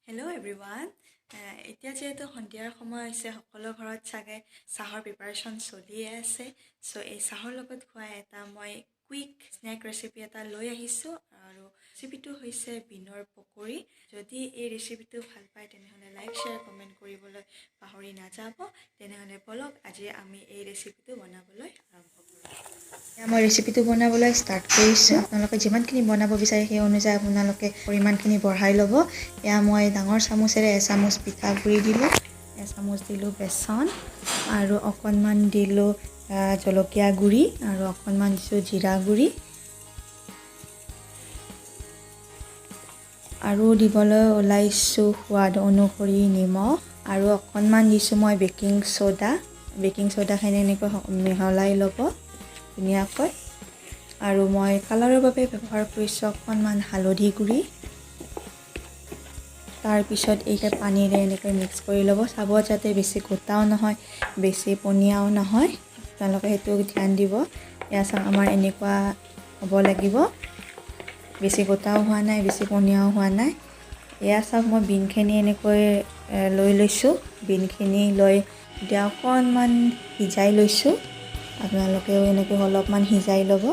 Hello everyone. এতিয়া যেহেতু সন্ধিয়াৰ সময় হৈছে সকলো ঘৰত চাগে চাহৰ প্ৰিপাৰেশ্যন চলিয়ে আছে সো এই চাহৰ লগত খোৱা এটা মই কুইক স্নেক ৰেচিপি এটা লৈ আহিছোঁ আৰু ৰেচিপিটো হৈছে বিনৰ পকৰি যদি এই ৰেচিপিটো ভাল পায় তেনেহ'লে লাইক শ্বেয়াৰ কমেণ্ট কৰিবলৈ পাহৰি নাযাব তেনেহ'লে বলক আজি আমি এই ৰেচিপিটো বনাবলৈ আৰম্ভ কৰোঁ মই ৰেচিপিটো বনাবলৈ ষ্টাৰ্ট কৰিছোঁ আপোনালোকে যিমানখিনি বনাব বিচাৰে সেই অনুযায়ী আপোনালোকে পৰিমাণখিনি বঢ়াই ল'ব এয়া মই ডাঙৰ চামুচেৰে এচামুচ পিঠাগুড়ি দিলোঁ এচামুচ দিলোঁ বেচন আৰু অকণমান দিলোঁ জলকীয়া গুড়ি আৰু অকণমান দিছোঁ জিৰা গুড়ি আৰু দিবলৈ ওলাইছোঁ সোৱাদ অনুসৰি নিমখ আৰু অকণমান দিছোঁ মই বেকিং ছ'ডাখিনি এনেকৈ মিহলাই ল'ব ধুনীয়াকৈ আৰু মই কালাৰৰ বাবে ব্যৱহাৰ কৰিছোঁ অকণমান হালধি গুড়ি তাৰপিছত এইকে পানীৰে এনেকৈ মিক্স কৰি ল'ব চাব যাতে বেছি গোটাও নহয় বেছি পনীয়াও নহয় আপোনালোকে সেইটো ধ্যান দিব এয়া চাওক আমাৰ এনেকুৱা হ'ব লাগিব বেছি গোটাও হোৱা নাই বেছি পনীয়াও হোৱা নাই এয়া চাওক মই বিনখিনি এনেকৈ লৈ লৈছোঁ বিনখিনি লৈ এতিয়া অকণমান সিজাই লৈছোঁ আপোনালোকেও এনেকৈ অলপমান সিজাই ল'ব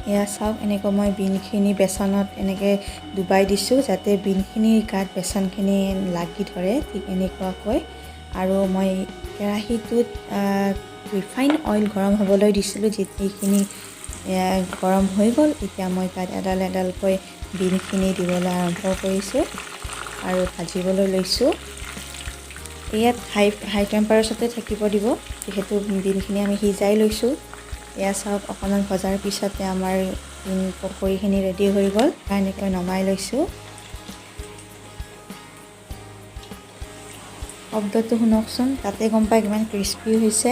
এয়া চাওক এনেকৈ মই বিনখিনি বেচনত এনেকৈ ডুবাই দিছোঁ যাতে বিনখিনিৰ গাত বেচনখিনি লাগি ধৰে ঠিক এনেকুৱাকৈ আৰু মই কেৰাহীটোত ৰিফাইন অইল গৰম হ'বলৈ দিছিলোঁ যিখিনি গৰম হৈ গ'ল এতিয়া মই তাত এডাল এডালকৈ বিনখিনি দিবলৈ আৰম্ভ কৰিছোঁ আৰু ভাজিবলৈ লৈছোঁ ইয়াত হাই টেম্পাৰেচাৰতে থাকিব দিব যিহেতু বিনখিনি আমি সিজাই লৈছোঁ এয়া চাওক অকণমান ভজাৰ পিছতে আমাৰ বিন পকৰিখিনি ৰেডি হৈ গ'ল এনেকৈ নমাই লৈছোঁ শব্দটো শুনকচোন তাতে গম পাই কিমান ক্ৰিস্পি হৈছে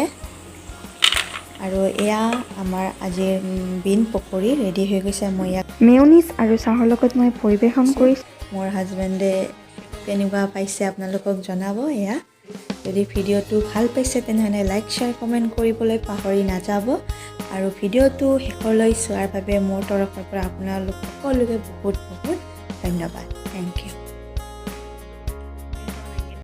আৰু এয়া আমাৰ আজিৰ বিন পকৰি ৰেডি হৈ গৈছে মই ইয়াক মেয়নিজ আৰু চাহৰ লগত মই পৰিৱেশন কৰিছোঁ মোৰ হাজবেণ্ডে কেনেকুৱা পাইছে আপোনালোকক জনাব এয়া যদি ভিডিঅ'টো ভাল পাইছে তেনেহ'লে লাইক শ্বেয়াৰ কমেণ্ট কৰিবলৈ পাহৰি নাযাব আৰু ভিডিঅ'টো শেষলৈ চোৱাৰ বাবে মোৰ তৰফৰ পৰা আপোনালোক সকলোকে বহুত বহুত ধন্যবাদ থেংক ইউ